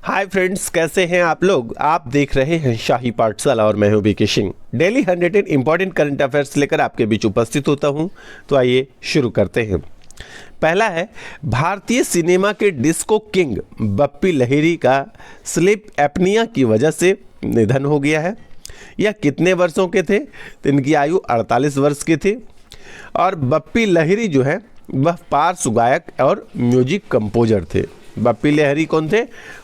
Hi friends, कैसे हैं आप लोग। आप देख रहे हैं शाही पाठशाला और मैं हूं B K Singh. Daily 100 important current affairs लेकर आपके बीच उपस्थित होता हूं। तो आइए शुरू करते हैं। पहला है, भारतीय सिनेमा के डिस्को किंग बप्पी लहिरी का स्लीप एपनिया की वजह से निधन हो गया है। यह कितने वर्षों के थे? तो इनकी आयु 48 वर्ष की थी। और बप्पी लहिरी जो है वह पार्श्व गायक और म्यूजिक कंपोजर थे। बप्पी लहिरी कौन थे?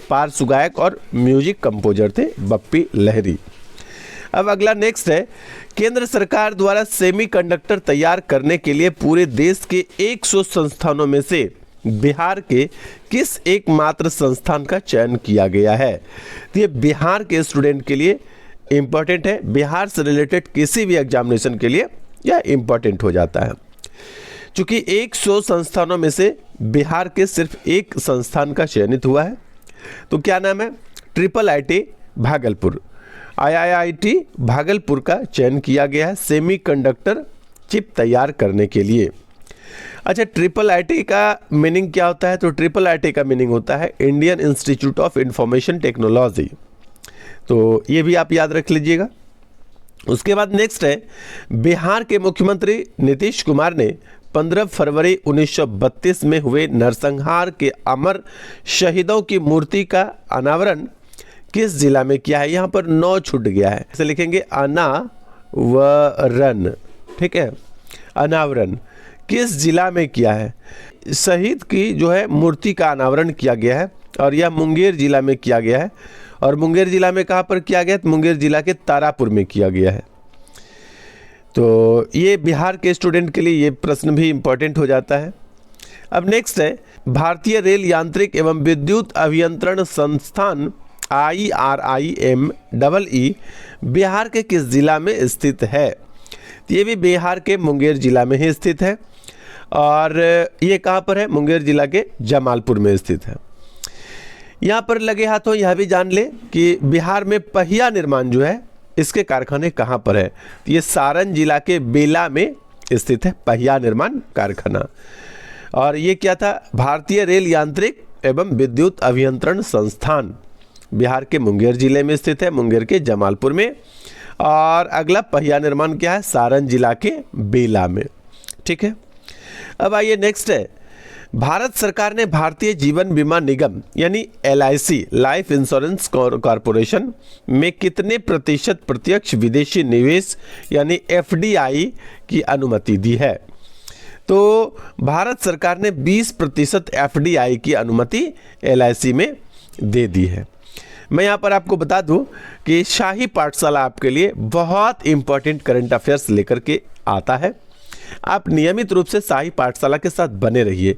पार्श्व गायक और म्यूजिक कंपोजर थे बप्पी लहिरी। अब अगला नेक्स्ट है, केंद्र सरकार द्वारा सेमीकंडक्टर तैयार करने के लिए पूरे देश के 100 संस्थानों में से बिहार के किस एकमात्र संस्थान का चयन किया गया है? तो ये बिहार के स्टूडेंट के लिए इंपॉर्टेंट है। बिहार से रिलेटेड किसी भी एग्जामिनेशन के लिए यह इंपॉर्टेंट हो जाता है। चूंकि 100 संस्थानों में से बिहार के सिर्फ एक संस्थान का चयनित हुआ है। तो क्या नाम है? IIIT भागलपुर। IIT भागलपुर का चयन किया गया है सेमीकंडक्टर चिप तैयार करने के लिए। अच्छा, IIIT का मीनिंग क्या होता है? तो IIIT का मीनिंग होता है Indian institute of information technology. तो ये भी आप याद रख लीजिएगा। उसके बाद नेक्स्ट है, बिहार के मुख्यमंत्री नीतीश कुमार ने 15 फरवरी 1932 में हुए नरसंहार के अमर शहीदों की मूर्ति का अनावरण किस जिला में किया है? यहाँ पर 9 छूट गया है, इसे लिखेंगे अनावरण। ठीक है, अनावरण किस जिला में किया है? शहीद की जो है मूर्ति का अनावरण किया गया है और यह मुंगेर जिला में किया गया है। और मुंगेर जिला में कहाँ पर किया गया? तो मुंगेर जिला के तारापुर में किया गया है। तो ये बिहार के स्टूडेंट के लिए ये प्रश्न भी इंपॉर्टेंट हो जाता है। अब नेक्स्ट है, भारतीय रेल यांत्रिक एवं विद्युत अभियंत्रण संस्थान IRIMEE बिहार के किस जिला में स्थित है? तो ये भी बिहार के मुंगेर जिला में ही स्थित है। और ये कहाँ पर है? मुंगेर जिला के जमालपुर में स्थित है। यहाँ पर लगे हाथों यह भी जान ले कि बिहार में पहिया निर्माण जो है इसके कारखाने कहाँ पर है? तो ये सारण जिला के बेला में स्थित है पहिया निर्माण कारखाना। और ये क्या था? भारतीय रेल यांत्रिक एवं विद्युत अभियंत्रण संस्थान बिहार के मुंगेर जिले में स्थित है, मुंगेर के जमालपुर में। और अगला पहिया निर्माण क्या है? सारण जिला के बेला में। ठीक है, अब आइए नेक्स्ट है, भारत सरकार ने भारतीय जीवन बीमा निगम यानी LIC लाइफ इंश्योरेंस कॉरपोरेशन में कितने प्रतिशत प्रत्यक्ष विदेशी निवेश यानी FDI की अनुमति दी है? तो भारत सरकार ने 20% FDI की अनुमति LIC में दे दी है। मैं यहाँ पर आपको बता दूं कि शाही पाठशाला आपके लिए बहुत इंपॉर्टेंट करंट अफेयर्स लेकर के आता है। आप नियमित रूप से शाही पाठशाला के साथ बने रहिए।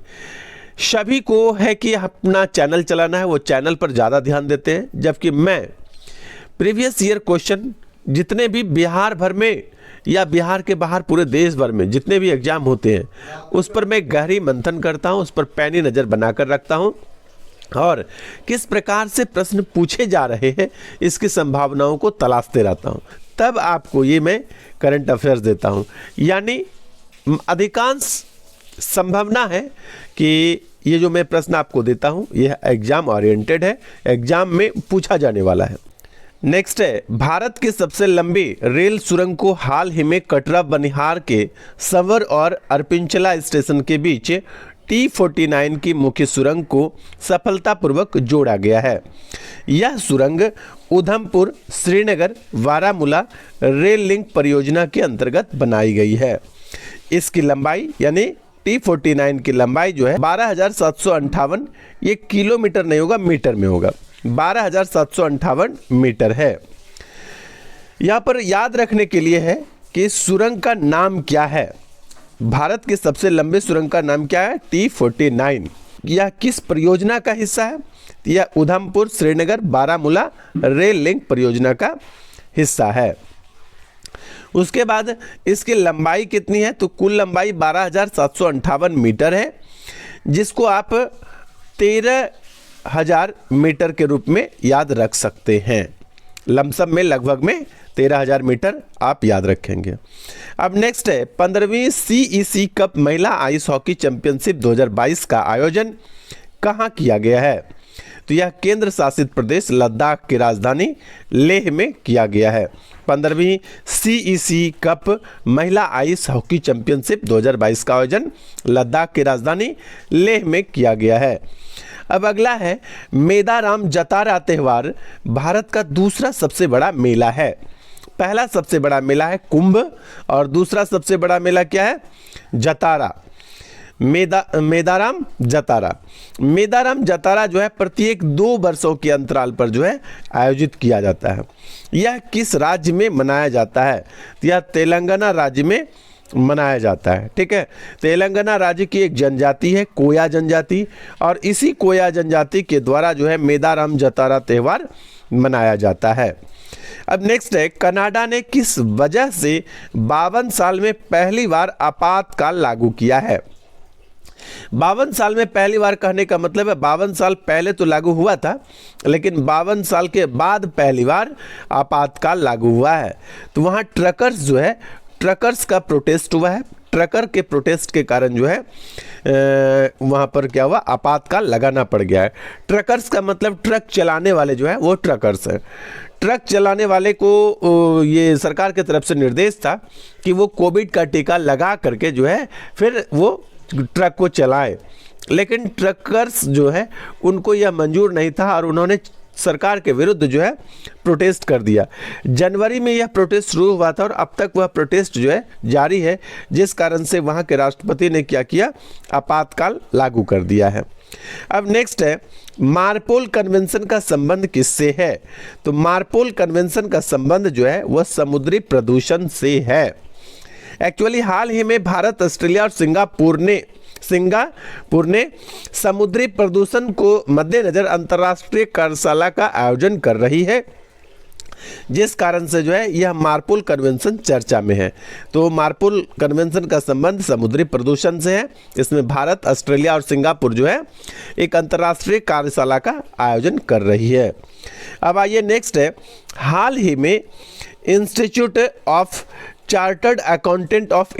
सभी को है कि अपना चैनल चलाना है, वो चैनल पर ज़्यादा ध्यान देते हैं, जबकि मैं प्रीवियस ईयर क्वेश्चन जितने भी बिहार भर में या बिहार के बाहर पूरे देश भर में जितने भी एग्जाम होते हैं उस पर मैं गहरी मंथन करता हूं, उस पर पैनी नज़र बनाकर रखता हूं और किस प्रकार से प्रश्न पूछे जा रहे हैं इसकी संभावनाओं को तलाशते रहता हूं। तब आपको ये मैं करंट अफेयर्स देता हूं। यानी अधिकांश संभावना है कि ये जो मैं प्रश्न आपको देता हूं यह एग्जाम ओरिएंटेड है, एग्जाम में पूछा जाने वाला है। नेक्स्ट है, भारत की सबसे लंबी रेल सुरंग को हाल ही में कटरा बनिहार के संवर और अरपिंचला स्टेशन के बीच T49 की मुख्य सुरंग को सफलतापूर्वक जोड़ा गया है। यह सुरंग उधमपुर श्रीनगर बारामूला रेल लिंक परियोजना के अंतर्गत बनाई गई है। इसकी लंबाई यानी T49 की लंबाई जो है 12,758, ये किलोमीटर नहीं होगा, मीटर में होगा, 12,758 मीटर है। यहाँ पर याद रखने के लिए है कि सुरंग का नाम क्या है। भारत के सबसे लंबे सुरंग का नाम क्या है? T49। यह किस परियोजना का हिस्सा है? यह उधमपुर श्रीनगर बारामूला रेल लिंक परियोजना का हिस्सा है। उसके बाद इसकी लंबाई कितनी है? तो कुल लंबाई 12,758 मीटर है, जिसको आप 13,000 मीटर के रूप में याद रख सकते हैं। लमसम में लगभग में 13,000 मीटर आप याद रखेंगे। अब नेक्स्ट है, 15वीं CEC कप महिला आइस हॉकी चैंपियनशिप 2022 का आयोजन कहाँ किया गया है? तो यह केंद्र शासित प्रदेश लद्दाख की राजधानी लेह में किया गया है। 15वीं CEC कप महिला आइस हॉकी चैंपियनशिप 2022 का आयोजन लद्दाख की राजधानी लेह में किया गया है। अब अगला है मेदाराम जतारा त्यौहार भारत का दूसरा सबसे बड़ा मेला है। पहला सबसे बड़ा मेला है कुंभ और दूसरा सबसे बड़ा मेला क्या है? जतारा। मेदाराम जतारा जो है प्रत्येक 2 वर्षों के अंतराल पर जो है आयोजित किया जाता है। यह किस राज्य में मनाया जाता है? तो यह तेलंगाना राज्य में मनाया जाता है। ठीक है, तेलंगाना राज्य की एक जनजाति है कोया जनजाति, और इसी कोया जनजाति के द्वारा जो है मेदाराम जतारा त्यौहार मनाया जाता है। अब नेक्स्ट है कनाडा ने किस वजह से 52 साल में पहली बार आपातकाल लागू किया है? 52 साल में पहली बार कहने का मतलब है 52 साल पहले तो लागू हुआ था, लेकिन 52 साल के बाद पहली बार आपातकाल लागू हुआ है। तो वहाँ ट्रकर्स का प्रोटेस्ट हुआ है। ट्रकर के प्रोटेस्ट के कारण जो है वहाँ पर क्या हुआ? आपातकाल लगाना पड़ गया है। ट्रकर्स का मतलब ट्रक चलाने वाले जो है वो ट्रकर्स हैं। ट्रक चलाने वाले को ये सरकार की तरफ से निर्देश था कि वो कोविड का टीका लगा करके जो है फिर वो ट्रक को चलाएं, लेकिन ट्रकर्स जो है उनको यह मंजूर नहीं था और उन्होंने सरकार के विरुद्ध जो है प्रोटेस्ट कर दिया। जनवरी में यह प्रोटेस्ट शुरू हुआ था और अब तक वह प्रोटेस्ट जो है जारी है, जिस कारण से वहाँ के राष्ट्रपति ने क्या किया? आपातकाल लागू कर दिया है। अब नेक्स्ट है मार्पोल कन्वेंशन का संबंध किससे है? तो मार्पोल कन्वेंशन का संबंध जो है वह समुद्री प्रदूषण से है। एक्चुअली हाल ही में भारत, ऑस्ट्रेलिया और सिंगापुर ने समुद्री प्रदूषण को मद्देनजर अंतर्राष्ट्रीय कार्यशाला का आयोजन कर रही है, जिस कारण से जो है यह मार्पोल कन्वेंशन चर्चा में है। तो मार्पोल कन्वेंशन का संबंध समुद्री प्रदूषण से है। इसमें भारत, ऑस्ट्रेलिया और सिंगापुर जो है एक अंतर्राष्ट्रीय कार्यशाला का आयोजन कर रही है। अब आइए नेक्स्ट है हाल ही में institute of chartered accountant of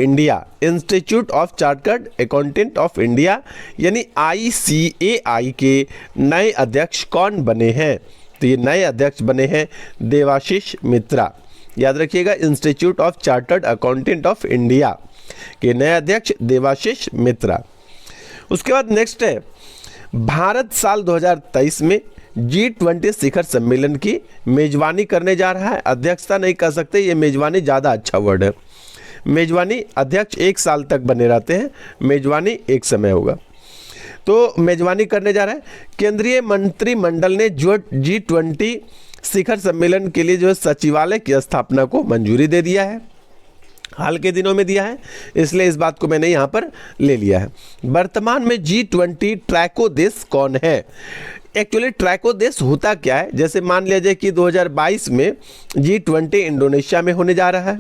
India यानी ICAI के नए अध्यक्ष कौन बने हैं? तो ये नए अध्यक्ष बने हैं देवाशीष मित्रा। याद रखिएगा, institute of chartered accountant of India के नए अध्यक्ष देवाशीष मित्रा। उसके बाद नेक्स्ट है भारत साल 2023 में G20 शिखर सम्मेलन की मेजबानी करने जा रहा है। अध्यक्षता नहीं कर सकते, ये मेजबानी ज़्यादा अच्छा वर्ड है। मेजबानी अध्यक्ष 1 साल तक बने रहते हैं, मेजबानी एक समय होगा। तो मेजबानी करने जा रहा है। केंद्रीय मंत्रिमंडल ने जो G20 शिखर सम्मेलन के लिए जो है सचिवालय की स्थापना को मंजूरी दे दिया है, हाल के दिनों में दिया है, इसलिए इस बात को मैंने यहाँ पर ले लिया है। वर्तमान में G20 ट्रैको देश कौन है? एक्चुअली ट्रैको देश होता क्या है? जैसे मान लिया जाए कि 2022 में G20 इंडोनेशिया में होने जा रहा है,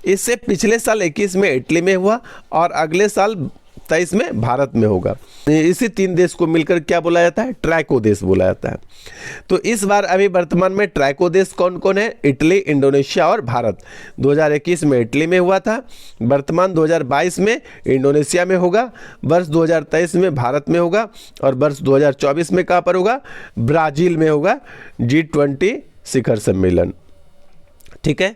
इससे पिछले साल 21 में इटली में हुआ और अगले साल 23 में भारत में होगा। इसी 3 देश को मिलकर क्या बोला जाता है? ट्रैको देश बोला जाता है। तो इस बार अभी वर्तमान में ट्रैको देश कौन कौन है? इटली, इंडोनेशिया और भारत। 2021 में इटली में हुआ था, वर्तमान 2022 में इंडोनेशिया में होगा, वर्ष 2023 में भारत में होगा और वर्ष 2024 में कहाँ पर होगा? ब्राज़ील में होगा G20 शिखर सम्मेलन। ठीक है,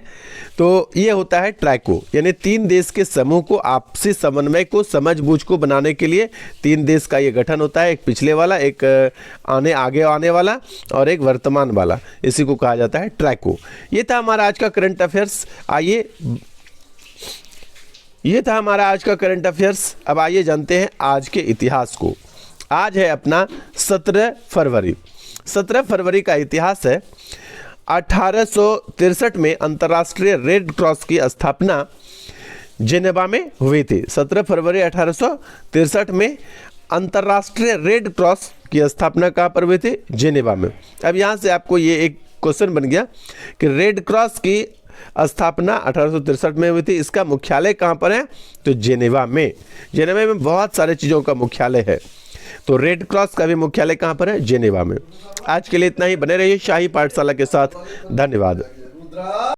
तो ये होता है ट्रैको, यानी 3 देश के समूह को आपसी समन्वय को समझबूझ को बनाने के लिए 3 देश का ये गठन होता है। एक पिछले वाला, एक आगे आने वाला और एक वर्तमान वाला, इसी को कहा जाता है ट्रैको। ये था हमारा आज का करंट अफेयर्स। अब आइए जानते हैं आज के इतिहास को। आज है अपना 17 फरवरी। 17 फरवरी का इतिहास है 1863 में अंतर्राष्ट्रीय रेड क्रॉस की स्थापना जेनेवा में हुई थी। 17 फरवरी 1863 में अंतर्राष्ट्रीय रेड क्रॉस की स्थापना कहाँ पर हुई थी? जेनेवा में। अब यहाँ से आपको ये एक क्वेश्चन बन गया कि रेड क्रॉस की स्थापना 1863 में हुई थी, इसका मुख्यालय कहाँ पर है? तो जेनेवा में। जेनेवा में बहुत सारे चीज़ों का मुख्यालय है, तो रेड क्रॉस का भी मुख्यालय कहाँ पर है? जेनेवा में। आज के लिए इतना ही। बने रहिए शाही पाठशाला के साथ। धन्यवाद।